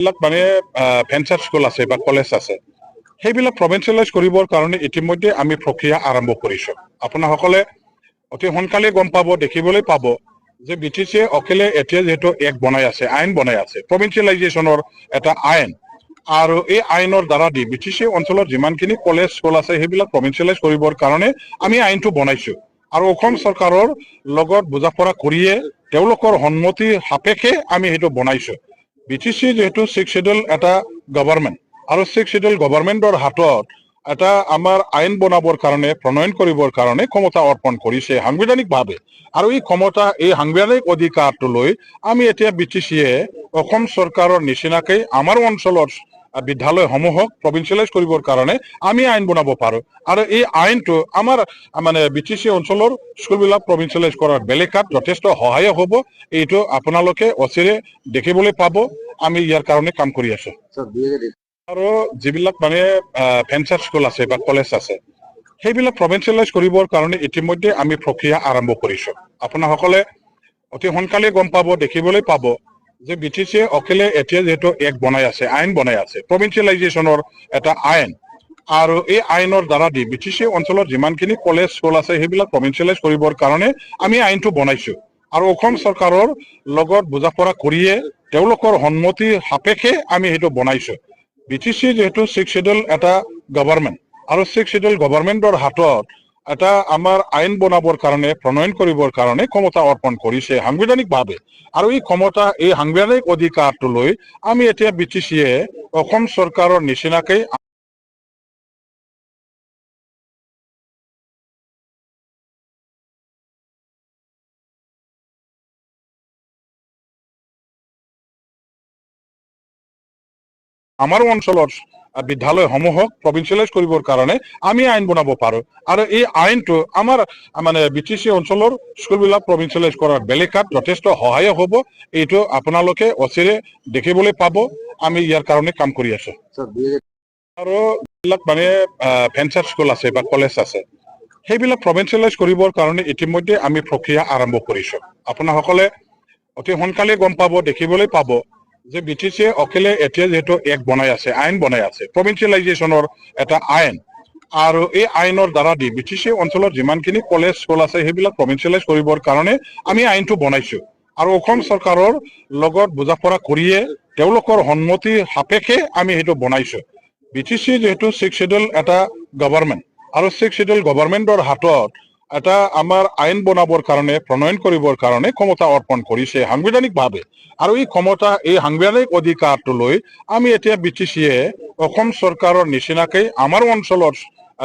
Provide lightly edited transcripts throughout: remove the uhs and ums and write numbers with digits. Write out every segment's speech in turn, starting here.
মানে venture school আছে বা কলেজ আছে সেইবিলাক প্ৰভিঞ্চিয়েলাইজ কৰিবৰ কাৰণে ইতিমধ্যে আমি প্ৰক্ৰিয়া আৰম্ভ কৰিছো। আপোনাসকলে অতি সোনকালে গম পাব, দেখিবলৈ পাব যে BTCয়ে অকলে এতিয়া যিহেতু এক বনাই আছে, আইন বনাই আছে, প্ৰভিঞ্চিয়েলাইজেশ্যনৰ এটা আইন, আৰু এই আইনৰ দ্বাৰা দি BTC অঞ্চলৰ যিমানখিনি কলেজ স্কুল আছে সেইবিলাক প্ৰভিঞ্চিয়েলাইজ কৰিবৰ কাৰণে আমি আইনটো বনাইছো। আৰু অসম চৰকাৰৰ লগত বুজাপৰা কৰিয়ে তেওঁলোকৰ সন্মতি সাপেক্ষে আমি সেইটো বনাইছো। BTC যেহেতু 6th শিডিউল এটা গভৰ্ণমেণ্ট, আৰু 6th শিডিউল গভৰ্ণমেণ্টৰ হাতত এটা আমাৰ আইন বনাবৰ কাৰণে, প্ৰণয়ন কৰিবৰ কাৰণে ক্ষমতা অৰ্পণ কৰিছে সাংবিধানিকভাৱে। আৰু এই ক্ষমতা, এই সাংবিধানিক অধিকাৰটো লৈ আমি এতিয়া BTCয়ে অসম চৰকাৰৰ নিচিনাকৈ আমাৰ অঞ্চলৰ বিদ্যালয়সমূহক প্ৰভিঞ্চিয়েলাইজ কৰিবৰ কাৰণে আমি আইন বনাব পাৰোঁ। আৰু এই আইনটো আমাৰ BTC অঞ্চলৰ স্কুলবিলাক প্ৰভিঞ্চিয়েলাইজ কৰাৰ বেলেকাত যথেষ্ট সহায়ক হ'ব। এইটো আপোনালোকে অচিৰে দেখিবলৈ পাব। আমি ইয়াৰ কাৰণে কাম কৰি আছো। আৰু যিবিলাক ভেঞ্চাৰ স্কুল আছে বা কলেজ আছে সেইবিলাক প্ৰভিঞ্চিয়েলাইজ কৰিবৰ কাৰণে ইতিমধ্যে আমি প্ৰক্ৰিয়া আৰম্ভ কৰিছো। আপোনাসকলে অতি সোনকালে গম পাব, দেখিবলৈ পাব যে BTCয়ে অকলে এতিয়া যিহেতু এক বনাই আছে, আইন বনাই আছে, প্ৰভিঞ্চিয়েলাইজেশ্যনৰ এটা আইন, আৰু এই আইনৰ দ্বাৰা দি BTC অঞ্চলৰ যিমানখিনি কলেজ স্কুল আছে সেইবিলাক প্ৰভিঞ্চিয়েলাইজ কৰিবৰ কাৰণে আমি আইনটো বনাইছো। আৰু অসম চৰকাৰৰ লগত বুজাপৰা কৰিয়ে তেওঁলোকৰ সন্মতি সাপেক্ষে আমি সেইটো বনাইছো। BTC যেহেতু 6th শিডিউল এটা গভৰ্ণমেণ্ট, আৰু 6th শিডিউল গভৰ্ণমেণ্টৰ হাতত এটা আমাৰ আইন বনাবৰ কাৰণে, প্ৰণয়ন কৰিবৰ কাৰণে ক্ষমতা অৰ্পণ কৰিছে সাংবিধানিকভাৱে। আৰু এই ক্ষমতা, এই সাংবিধানিক অধিকাৰটো লৈ আমি এতিয়া BTCয়ে অসম চৰকাৰৰ নিচিনাকৈ আমাৰ অঞ্চলৰ বিদ্যালয়সমূহক প্ৰভিঞ্চিয়েলাইজ কৰিবৰ কাৰণে আমি আইন বনাব পাৰোঁ। আৰু এই আইনটো আমাৰ BTC অঞ্চলৰ স্কুলবিলাক প্ৰভিঞ্চিয়েলাইজ কৰাৰ বেলেকাত যথেষ্ট সহায়ক হ'ব। এইটো আপোনালোকে অচিৰে দেখিবলৈ পাব। আমি ইয়াৰ কাৰণে কাম কৰি আছো। আৰু যিবিলাক ভেঞ্চাৰ স্কুল আছে বা কলেজ আছে সেইবিলাক প্ৰভিঞ্চিয়েলাইজ কৰিবৰ কাৰণে ইতিমধ্যে আমি প্ৰক্ৰিয়া আৰম্ভ কৰিছো। আপোনাসকলে অতি সোনকালে গম পাব, দেখিবলৈ পাব যে BTCয়ে অকলে এতিয়া যিহেতু এক বনাই আছে, আইন বনাই আছে, প্ৰভিঞ্চিয়েলাইজেশ্যনৰ এটা আইন, আৰু এই আইনৰ দ্বাৰা দি BTC অঞ্চলৰ যিমানখিনি কলেজ স্কুল আছে সেইবিলাক প্ৰভিঞ্চিয়েলাইজ কৰিবৰ কাৰণে আমি আইনটো বনাইছো। আৰু অসম চৰকাৰৰ লগত বুজাপৰা কৰিয়ে তেওঁলোকৰ সন্মতি সাপেক্ষে আমি সেইটো বনাইছো। BTC যেহেতু 6th শিডিউল এটা গভৰ্ণমেণ্ট, আৰু 6th শিডিউল গভৰ্ণমেণ্টৰ হাতত এটা আমাৰ আইন বনাবৰ কাৰণে, প্ৰণয়ন কৰিবৰ কাৰণে ক্ষমতা অৰ্পণ কৰিছে সাংবিধানিকভাৱে। আৰু এই ক্ষমতা, এই সাংবিধানিক অধিকাৰটো লৈ আমি এতিয়া BTCয়ে অসম চৰকাৰৰ নিচিনাকৈ আমাৰ অঞ্চলৰ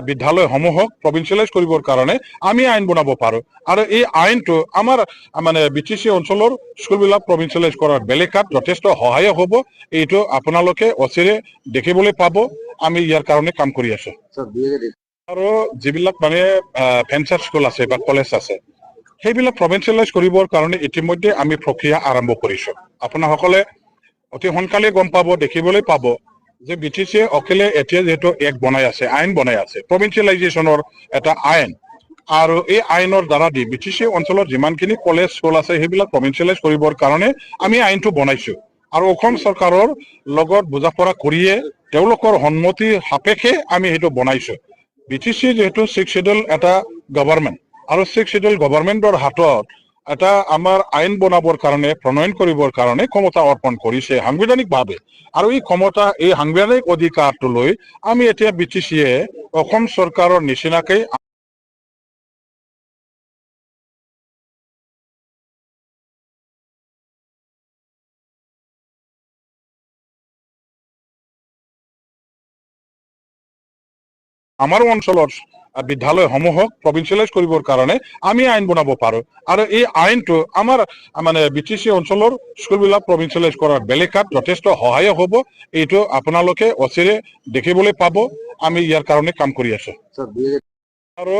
বিদ্যালয়সমূহক প্ৰভিঞ্চিয়েলাইজ কৰিবৰ কাৰণে আমি আইন বনাব পাৰোঁ। আৰু এই আইনটো আমাৰ BTC অঞ্চলৰ স্কুলবিলাক প্ৰভিঞ্চিয়েলাইজ কৰাৰ বেলেকাত যথেষ্ট সহায়ক হ'ব। এইটো আপোনালোকে অচিৰে দেখিবলৈ পাব। আমি ইয়াৰ কাৰণে কাম কৰি আছো। আৰু যিবিলাক ভেঞ্চাৰ স্কুল আছে বা কলেজ আছে সেইবিলাক প্ৰভিঞ্চিয়েলাইজ কৰিবৰ কাৰণে ইতিমধ্যে আমি প্ৰক্ৰিয়া আৰম্ভ কৰিছো। আপোনাসকলে অতি সোনকালে গম পাব, দেখিবলৈ পাব যে BTCয়ে অকলে এতিয়া যিহেতু এক বনাই আছে, আইন বনাই আছে, প্ৰভিঞ্চিয়েলাইজেশ্যনৰ এটা আইন, আৰু এই আইনৰ দ্বাৰা দি BTC অঞ্চলৰ যিমানখিনি কলেজ স্কুল আছে সেইবিলাক প্ৰভিঞ্চিয়েলাইজ কৰিবৰ কাৰণে আমি আইনটো বনাইছো। আৰু অসম চৰকাৰৰ লগত বুজাপৰা কৰিয়ে তেওঁলোকৰ সন্মতি সাপেক্ষে আমি সেইটো বনাইছো। BTC যেহেতু 6th শিডিউল এটা গভৰ্ণমেণ্ট, আৰু 6th শিডিউল গভৰ্ণমেণ্টৰ হাতত এটা আমাৰ আইন বনাবৰ কাৰণে, প্ৰণয়ন কৰিবৰ কাৰণে ক্ষমতা অৰ্পণ কৰিছে সাংবিধানিকভাৱে। আৰু এই ক্ষমতা, এই সাংবিধানিক অধিকাৰটো লৈ আমি এতিয়া BTCয়ে অসম চৰকাৰৰ নিচিনাকৈ আমাৰ অঞ্চলৰ বিদ্যালয়সমূহক প্ৰভিঞ্চিয়েলাইজ কৰিবৰ কাৰণে আমি আইন বনাব পাৰোঁ। আৰু এই আইনটো আমাৰ BTC অঞ্চলৰ স্কুলবিলাক প্ৰভিঞ্চিয়েলাইজ কৰাৰ বেলেকাত যথেষ্ট সহায়ক হ'ব। এইটো আপোনালোকে অচিৰে দেখিবলৈ পাব। আমি ইয়াৰ কাৰণে কাম কৰি আছো। আৰু